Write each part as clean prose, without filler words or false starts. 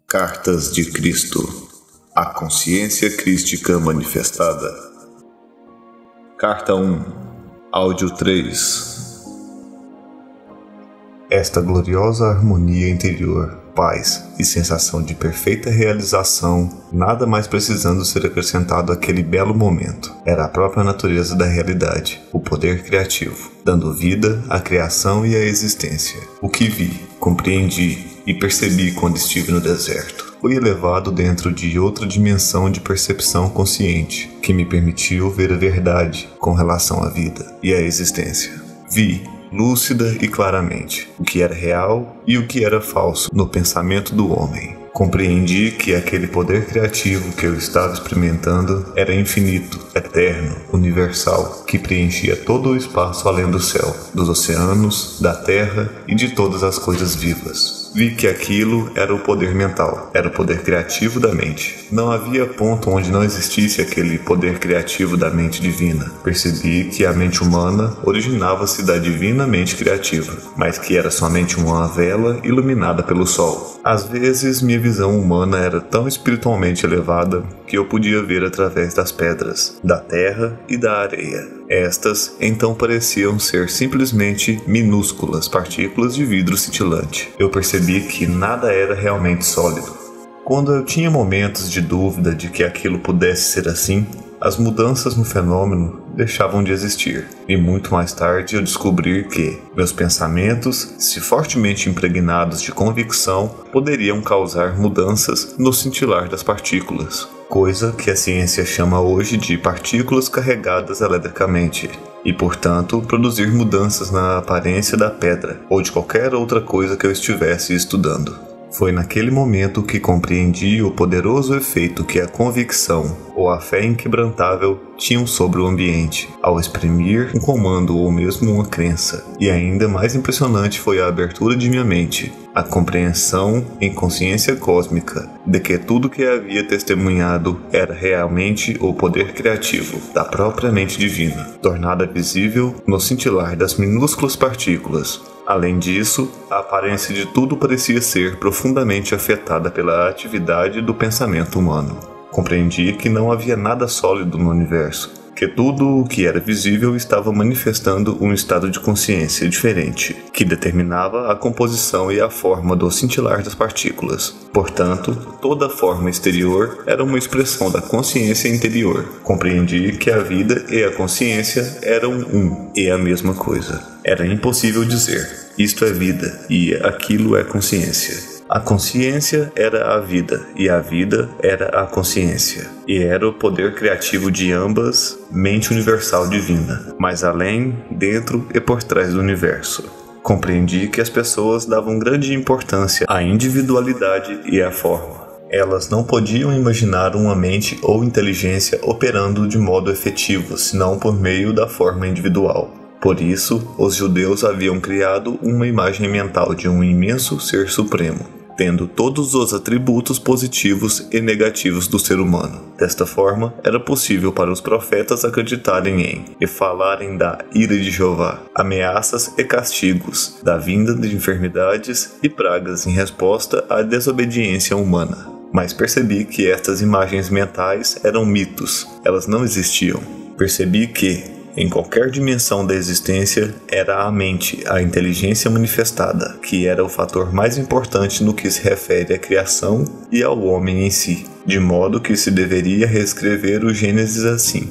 Cartas de Cristo, a consciência crística manifestada. Carta 1, áudio 3. Esta gloriosa harmonia interior, paz e sensação de perfeita realização, nada mais precisando ser acrescentado àquele belo momento, era a própria natureza da realidade, o poder criativo, dando vida à criação e à existência. O que vi, compreendi e percebi quando estive no deserto foi elevado dentro de outra dimensão de percepção consciente, que me permitiu ver a verdade com relação à vida e à existência. Vi, lúcida e claramente, o que era real e o que era falso no pensamento do homem. Compreendi que aquele poder criativo que eu estava experimentando era infinito, eterno, universal, que preenchia todo o espaço além do céu, dos oceanos, da terra e de todas as coisas vivas. Vi que aquilo era o poder mental, era o poder criativo da mente. Não havia ponto onde não existisse aquele poder criativo da mente divina. Percebi que a mente humana originava-se da divina mente criativa, mas que era somente uma vela iluminada pelo sol. Às vezes, minha visão humana era tão espiritualmente elevada que eu podia ver através das pedras, da terra e da areia. Estas, então, pareciam ser simplesmente minúsculas partículas de vidro cintilante. Eu percebi que nada era realmente sólido. Quando eu tinha momentos de dúvida de que aquilo pudesse ser assim, as mudanças no fenômeno deixavam de existir. E muito mais tarde eu descobri que meus pensamentos, se fortemente impregnados de convicção, poderiam causar mudanças no cintilar das partículas, coisa que a ciência chama hoje de partículas carregadas eletricamente, e portanto produzir mudanças na aparência da pedra ou de qualquer outra coisa que eu estivesse estudando. Foi naquele momento que compreendi o poderoso efeito que a convicção ou a fé inquebrantável tinham sobre o ambiente, ao exprimir um comando ou mesmo uma crença. E ainda mais impressionante foi a abertura de minha mente, a compreensão em consciência cósmica de que tudo que havia testemunhado era realmente o poder criativo da própria mente divina, tornada visível no cintilar das minúsculas partículas. Além disso, a aparência de tudo parecia ser profundamente afetada pela atividade do pensamento humano. Compreendi que não havia nada sólido no universo, que tudo o que era visível estava manifestando um estado de consciência diferente, que determinava a composição e a forma do cintilar das partículas. Portanto, toda forma exterior era uma expressão da consciência interior. Compreendi que a vida e a consciência eram um e a mesma coisa. Era impossível dizer, isto é vida e aquilo é consciência. A consciência era a vida, e a vida era a consciência, e era o poder criativo de ambas, mente universal divina, mas além, dentro e por trás do universo. Compreendi que as pessoas davam grande importância à individualidade e à forma. Elas não podiam imaginar uma mente ou inteligência operando de modo efetivo, senão por meio da forma individual. Por isso, os judeus haviam criado uma imagem mental de um imenso ser supremo, tendo todos os atributos positivos e negativos do ser humano. Desta forma, era possível para os profetas acreditarem em e falarem da ira de Jeová, ameaças e castigos, da vinda de enfermidades e pragas em resposta à desobediência humana. Mas percebi que estas imagens mentais eram mitos, elas não existiam. Percebi que, em qualquer dimensão da existência, era a mente, a inteligência manifestada, que era o fator mais importante no que se refere à criação e ao homem em si, de modo que se deveria reescrever o Gênesis assim.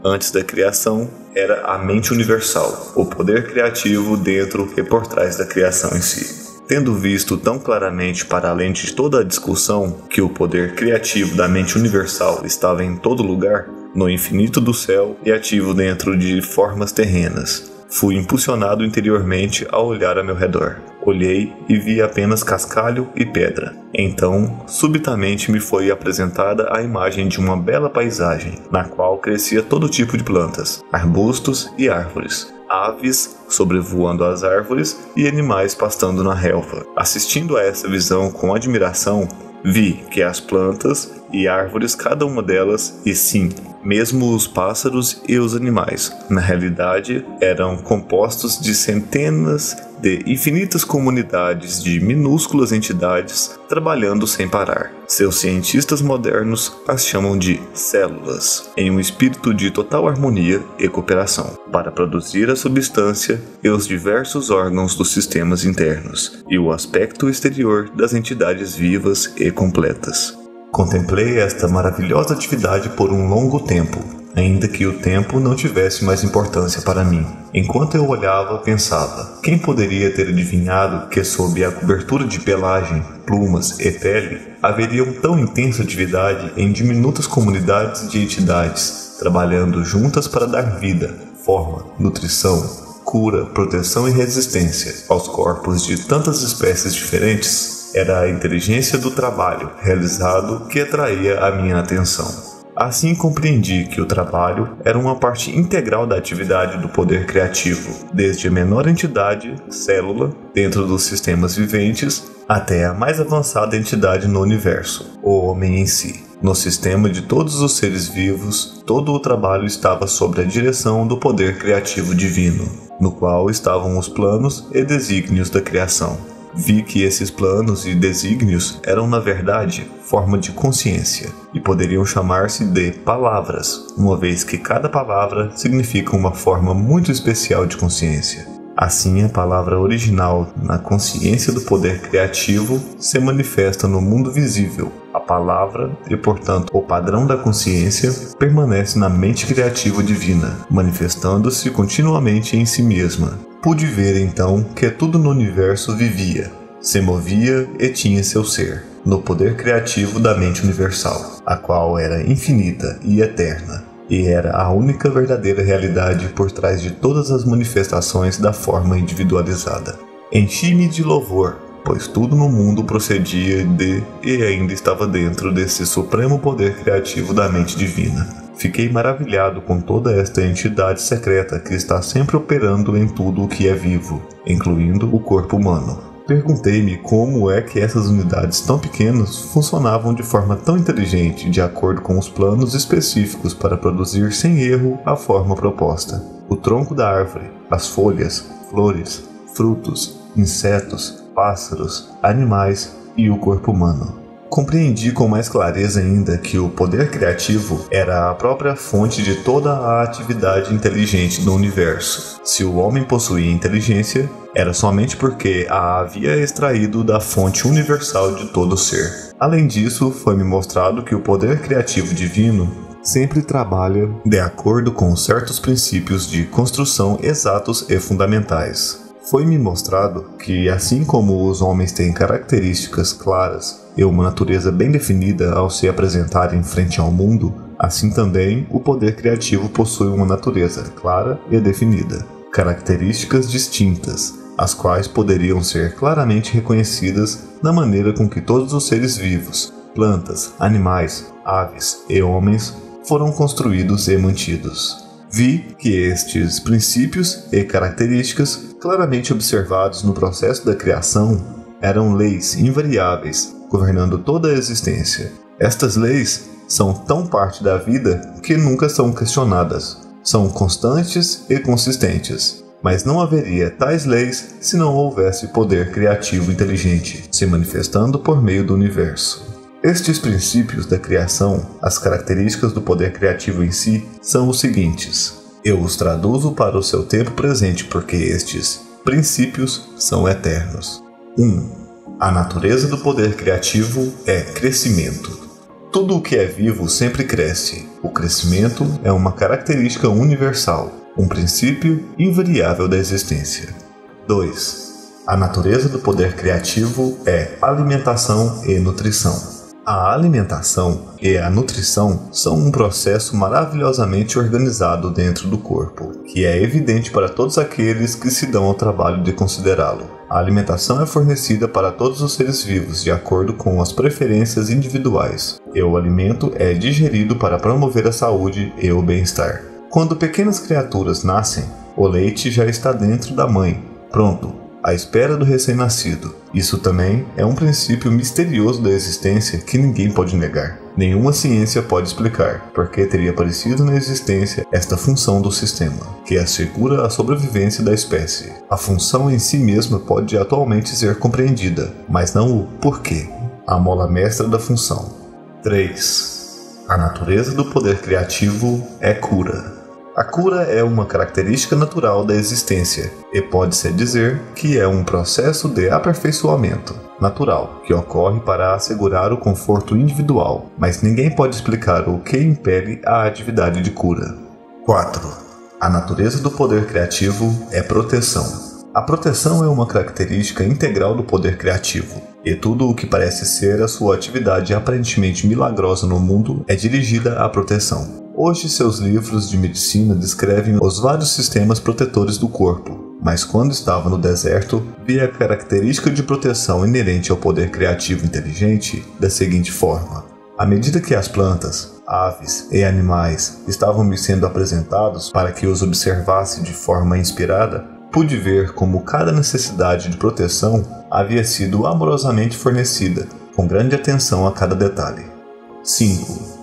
Antes da criação, era a mente universal, o poder criativo dentro e por trás da criação em si. Tendo visto tão claramente para além de toda a discussão que o poder criativo da mente universal estava em todo lugar, no infinito do céu e ativo dentro de formas terrenas, fui impulsionado interiormente a olhar a meu redor. Olhei e vi apenas cascalho e pedra. Então, subitamente me foi apresentada a imagem de uma bela paisagem, na qual crescia todo tipo de plantas, arbustos e árvores, aves sobrevoando as árvores e animais pastando na relva. Assistindo a essa visão com admiração, vi que as plantas e árvores, cada uma delas, e sim, mesmo os pássaros e os animais, na realidade, eram compostos de centenas de infinitas comunidades de minúsculas entidades trabalhando sem parar. Seus cientistas modernos as chamam de células, em um espírito de total harmonia e cooperação, para produzir a substância e os diversos órgãos dos sistemas internos, e o aspecto exterior das entidades vivas e completas. Contemplei esta maravilhosa atividade por um longo tempo, ainda que o tempo não tivesse mais importância para mim. Enquanto eu olhava, pensava, quem poderia ter adivinhado que sob a cobertura de pelagem, plumas e pele, haveria uma tão intensa atividade em diminutas comunidades de entidades, trabalhando juntas para dar vida, forma, nutrição, cura, proteção e resistência aos corpos de tantas espécies diferentes? Era a inteligência do trabalho realizado que atraía a minha atenção. Assim compreendi que o trabalho era uma parte integral da atividade do poder criativo, desde a menor entidade, célula, dentro dos sistemas viventes, até a mais avançada entidade no universo, o homem em si. No sistema de todos os seres vivos, todo o trabalho estava sob a direção do poder criativo divino, no qual estavam os planos e desígnios da criação. Vi que esses planos e desígnios eram, na verdade, forma de consciência, e poderiam chamar-se de palavras, uma vez que cada palavra significa uma forma muito especial de consciência. Assim, a palavra original na consciência do poder criativo se manifesta no mundo visível. A palavra, e portanto o padrão da consciência, permanece na mente criativa divina, manifestando-se continuamente em si mesma. Pude ver então que tudo no universo vivia, se movia e tinha seu ser, no poder criativo da mente universal, a qual era infinita e eterna, e era a única verdadeira realidade por trás de todas as manifestações da forma individualizada. Enchi-me de louvor, pois tudo no mundo procedia de e ainda estava dentro desse supremo poder criativo da mente divina. Fiquei maravilhado com toda esta entidade secreta que está sempre operando em tudo o que é vivo, incluindo o corpo humano. Perguntei-me como é que essas unidades tão pequenas funcionavam de forma tão inteligente, de acordo com os planos específicos para produzir sem erro a forma proposta. O tronco da árvore, as folhas, flores, frutos, insetos, pássaros, animais e o corpo humano. Compreendi com mais clareza ainda que o poder criativo era a própria fonte de toda a atividade inteligente do universo. Se o homem possuía inteligência, era somente porque a havia extraído da fonte universal de todo ser. Além disso, foi-me mostrado que o poder criativo divino sempre trabalha de acordo com certos princípios de construção exatos e fundamentais. Foi-me mostrado que, assim como os homens têm características claras e uma natureza bem definida ao se apresentarem frente ao mundo, assim também o poder criativo possui uma natureza clara e definida, características distintas, as quais poderiam ser claramente reconhecidas na maneira com que todos os seres vivos, plantas, animais, aves e homens foram construídos e mantidos. Vi que estes princípios e características, claramente observados no processo da criação, eram leis invariáveis, governando toda a existência. Estas leis são tão parte da vida que nunca são questionadas. São constantes e consistentes. Mas não haveria tais leis se não houvesse poder criativo inteligente se manifestando por meio do universo. Estes princípios da criação, as características do poder criativo em si, são os seguintes. Eu os traduzo para o seu tempo presente porque estes princípios são eternos. 1. A natureza do poder criativo é crescimento. Tudo o que é vivo sempre cresce. O crescimento é uma característica universal, um princípio invariável da existência. 2. A natureza do poder criativo é alimentação e nutrição. A alimentação e a nutrição são um processo maravilhosamente organizado dentro do corpo, que é evidente para todos aqueles que se dão ao trabalho de considerá-lo. A alimentação é fornecida para todos os seres vivos de acordo com as preferências individuais, e o alimento é digerido para promover a saúde e o bem-estar. Quando pequenas criaturas nascem, o leite já está dentro da mãe, pronto. à espera do recém-nascido. Isso também é um princípio misterioso da existência que ninguém pode negar. Nenhuma ciência pode explicar porque teria aparecido na existência esta função do sistema, que assegura a sobrevivência da espécie. A função em si mesma pode atualmente ser compreendida, mas não o porquê, a mola mestra da função. 3. A natureza do poder criativo é cura. A cura é uma característica natural da existência e pode-se dizer que é um processo de aperfeiçoamento natural que ocorre para assegurar o conforto individual, mas ninguém pode explicar o que impele a atividade de cura. 4. A natureza do poder criativo é proteção. A proteção é uma característica integral do poder criativo, e tudo o que parece ser a sua atividade aparentemente milagrosa no mundo é dirigida à proteção. Hoje, seus livros de medicina descrevem os vários sistemas protetores do corpo, mas quando estava no deserto, via a característica de proteção inerente ao poder criativo inteligente da seguinte forma: à medida que as plantas, aves e animais estavam me sendo apresentados para que os observasse de forma inspirada, pude ver como cada necessidade de proteção havia sido amorosamente fornecida, com grande atenção a cada detalhe. 5.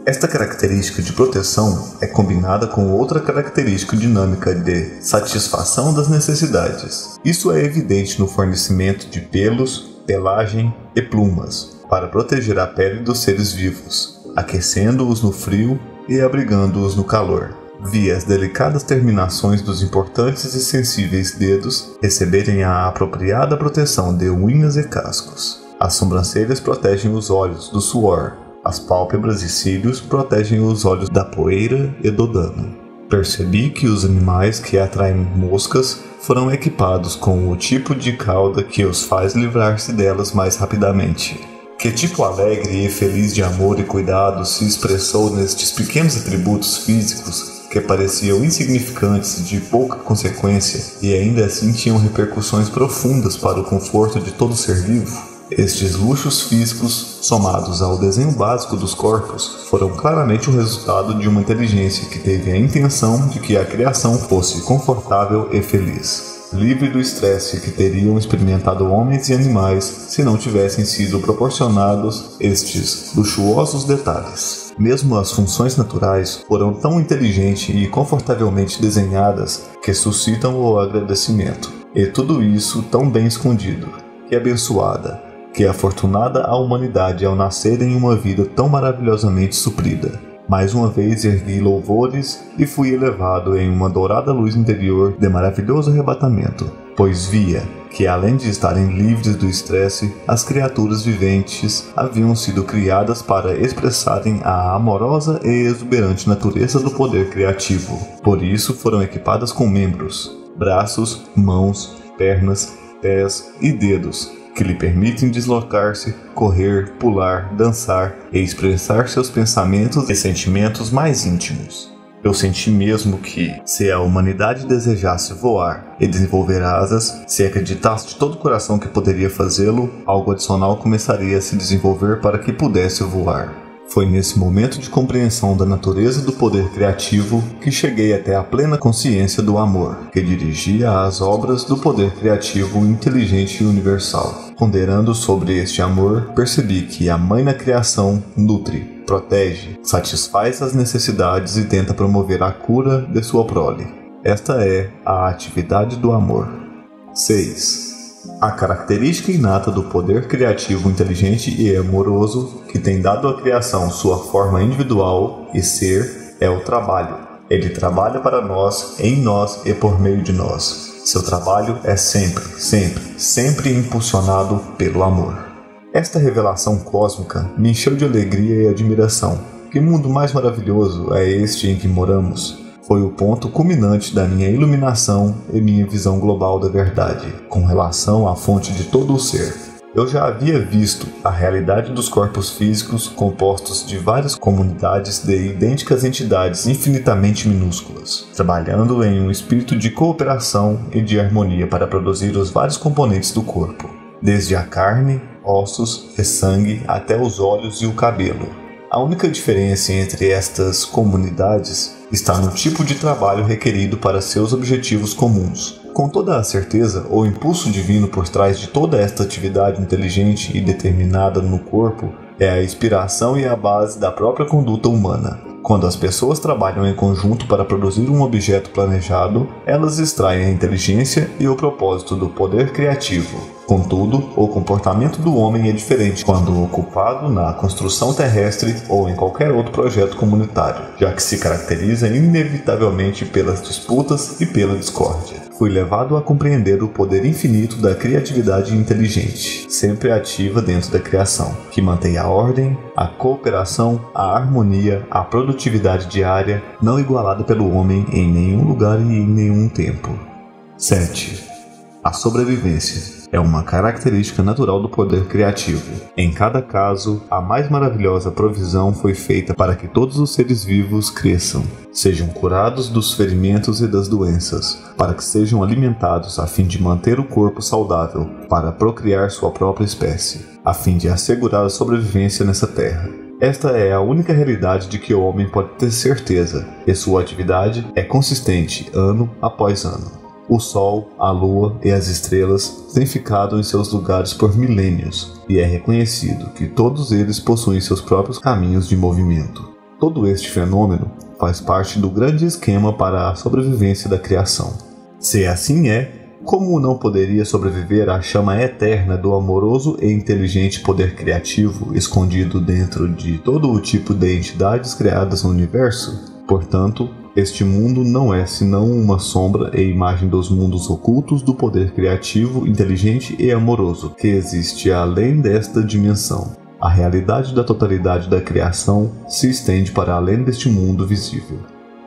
Esta característica de proteção é combinada com outra característica dinâmica de satisfação das necessidades. Isso é evidente no fornecimento de pelos, pelagem e plumas, para proteger a pele dos seres vivos, aquecendo-os no frio e abrigando-os no calor, via as delicadas terminações dos importantes e sensíveis dedos receberem a apropriada proteção de unhas e cascos. As sobrancelhas protegem os olhos do suor. As pálpebras e cílios protegem os olhos da poeira e do dano. Percebi que os animais que atraem moscas foram equipados com o tipo de cauda que os faz livrar-se delas mais rapidamente. Que tipo alegre e feliz de amor e cuidado se expressou nestes pequenos atributos físicos que pareciam insignificantes e de pouca consequência e ainda assim tinham repercussões profundas para o conforto de todo ser vivo? Estes luxos físicos, somados ao desenho básico dos corpos, foram claramente o resultado de uma inteligência que teve a intenção de que a criação fosse confortável e feliz, livre do estresse que teriam experimentado homens e animais se não tivessem sido proporcionados estes luxuosos detalhes. Mesmo as funções naturais foram tão inteligente e confortavelmente desenhadas que suscitam o agradecimento, e tudo isso tão bem escondido, que abençoada, que afortunada a humanidade ao nascer em uma vida tão maravilhosamente suprida. Mais uma vez ergui louvores e fui elevado em uma dourada luz interior de maravilhoso arrebatamento, pois via que, além de estarem livres do estresse, as criaturas viventes haviam sido criadas para expressarem a amorosa e exuberante natureza do poder criativo. Por isso foram equipadas com membros, braços, mãos, pernas, pés e dedos, que lhe permitem deslocar-se, correr, pular, dançar e expressar seus pensamentos e sentimentos mais íntimos. Eu senti mesmo que, se a humanidade desejasse voar e desenvolver asas, se acreditasse de todo o coração que poderia fazê-lo, algo adicional começaria a se desenvolver para que pudesse voar. Foi nesse momento de compreensão da natureza do poder criativo que cheguei até a plena consciência do amor, que dirigia as obras do poder criativo inteligente e universal. Ponderando sobre este amor, percebi que a Mãe na criação nutre, protege, satisfaz as necessidades e tenta promover a cura de sua prole. Esta é a atividade do amor. 6. A característica inata do poder criativo inteligente e amoroso que tem dado à criação sua forma individual e ser é o trabalho. Ele trabalha para nós, em nós e por meio de nós. Seu trabalho é sempre impulsionado pelo amor. Esta revelação cósmica me encheu de alegria e admiração. Que mundo mais maravilhoso é este em que moramos? Foi o ponto culminante da minha iluminação e minha visão global da verdade, com relação à fonte de todo o ser. Eu já havia visto a realidade dos corpos físicos compostos de várias comunidades de idênticas entidades infinitamente minúsculas, trabalhando em um espírito de cooperação e de harmonia para produzir os vários componentes do corpo, desde a carne, ossos e sangue até os olhos e o cabelo. A única diferença entre estas comunidades está no tipo de trabalho requerido para seus objetivos comuns. Com toda a certeza, o impulso divino por trás de toda esta atividade inteligente e determinada no corpo é a inspiração e a base da própria conduta humana. Quando as pessoas trabalham em conjunto para produzir um objeto planejado, elas extraem a inteligência e o propósito do poder criativo. Contudo, o comportamento do homem é diferente quando ocupado na construção terrestre ou em qualquer outro projeto comunitário, já que se caracteriza inevitavelmente pelas disputas e pela discórdia. Fui levado a compreender o poder infinito da criatividade inteligente, sempre ativa dentro da criação, que mantém a ordem, a cooperação, a harmonia, a produtividade diária, não igualada pelo homem em nenhum lugar e em nenhum tempo. 7. A sobrevivência é uma característica natural do poder criativo. Em cada caso, a mais maravilhosa provisão foi feita para que todos os seres vivos cresçam, sejam curados dos ferimentos e das doenças, para que sejam alimentados a fim de manter o corpo saudável, para procriar sua própria espécie, a fim de assegurar a sobrevivência nessa terra. Esta é a única realidade de que o homem pode ter certeza, e sua atividade é consistente ano após ano. O Sol, a Lua e as estrelas têm ficado em seus lugares por milênios, e é reconhecido que todos eles possuem seus próprios caminhos de movimento. Todo este fenômeno faz parte do grande esquema para a sobrevivência da criação. Se assim é, como não poderia sobreviver a chama eterna do amoroso e inteligente poder criativo escondido dentro de todo o tipo de entidades criadas no universo? Portanto, este mundo não é senão uma sombra e imagem dos mundos ocultos do poder criativo, inteligente e amoroso que existe além desta dimensão. A realidade da totalidade da criação se estende para além deste mundo visível.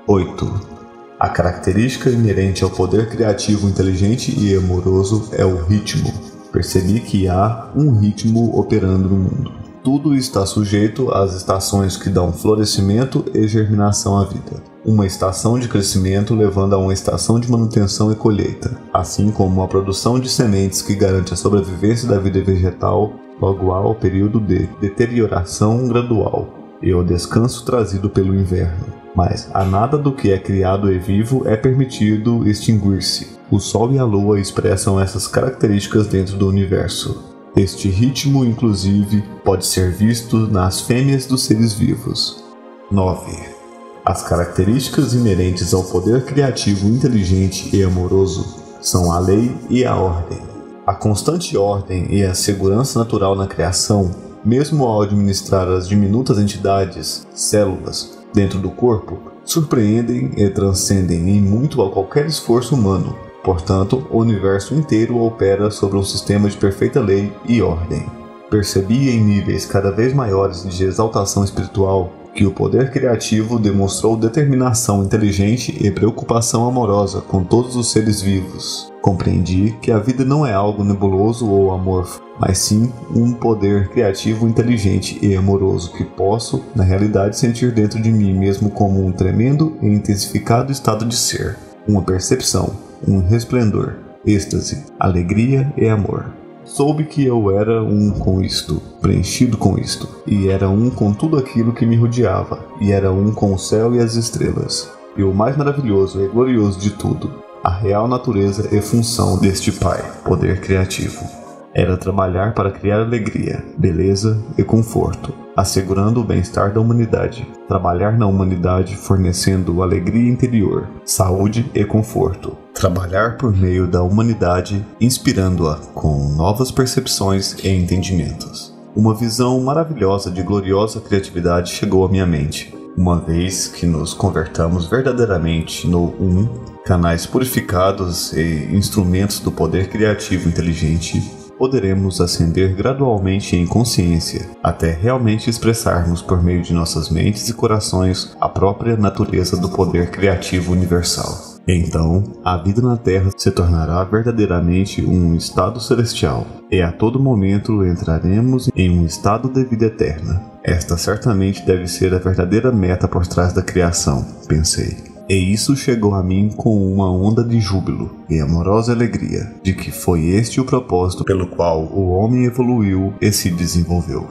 8. A característica inerente ao poder criativo, inteligente e amoroso é o ritmo. Percebi que há um ritmo operando no mundo. Tudo está sujeito às estações que dão florescimento e germinação à vida. Uma estação de crescimento levando a uma estação de manutenção e colheita, assim como a produção de sementes que garante a sobrevivência da vida vegetal, logo há o período de deterioração gradual e o descanso trazido pelo inverno. Mas a nada do que é criado e vivo é permitido extinguir-se. O Sol e a Lua expressam essas características dentro do universo. Este ritmo, inclusive, pode ser visto nas fêmeas dos seres vivos. 9. As características inerentes ao poder criativo, inteligente e amoroso são a lei e a ordem. A constante ordem e a segurança natural na criação, mesmo ao administrar as diminutas entidades, células, dentro do corpo, surpreendem e transcendem em muito a qualquer esforço humano. Portanto, o universo inteiro opera sobre um sistema de perfeita lei e ordem. Percebi em níveis cada vez maiores de exaltação espiritual que o poder criativo demonstrou determinação inteligente e preocupação amorosa com todos os seres vivos. Compreendi que a vida não é algo nebuloso ou amorfo, mas sim um poder criativo inteligente e amoroso que posso, na realidade, sentir dentro de mim mesmo como um tremendo e intensificado estado de ser, uma percepção, um resplendor, êxtase, alegria e amor. Soube que eu era um com isto, preenchido com isto, e era um com tudo aquilo que me rodeava, e era um com o céu e as estrelas. E o mais maravilhoso e glorioso de tudo, a real natureza e função deste Pai, poder criativo, era trabalhar para criar alegria, beleza e conforto, assegurando o bem-estar da humanidade. Trabalhar na humanidade fornecendo alegria interior, saúde e conforto. Trabalhar por meio da humanidade, inspirando-a com novas percepções e entendimentos. Uma visão maravilhosa de gloriosa criatividade chegou à minha mente, uma vez que nos convertamos verdadeiramente no canais purificados e instrumentos do poder criativo inteligente. Poderemos ascender gradualmente em consciência, até realmente expressarmos por meio de nossas mentes e corações a própria natureza do poder criativo universal. Então, a vida na Terra se tornará verdadeiramente um estado celestial, e a todo momento entraremos em um estado de vida eterna. Esta certamente deve ser a verdadeira meta por trás da criação, pensei. E isso chegou a mim com uma onda de júbilo e amorosa alegria de que foi este o propósito pelo qual o homem evoluiu e se desenvolveu.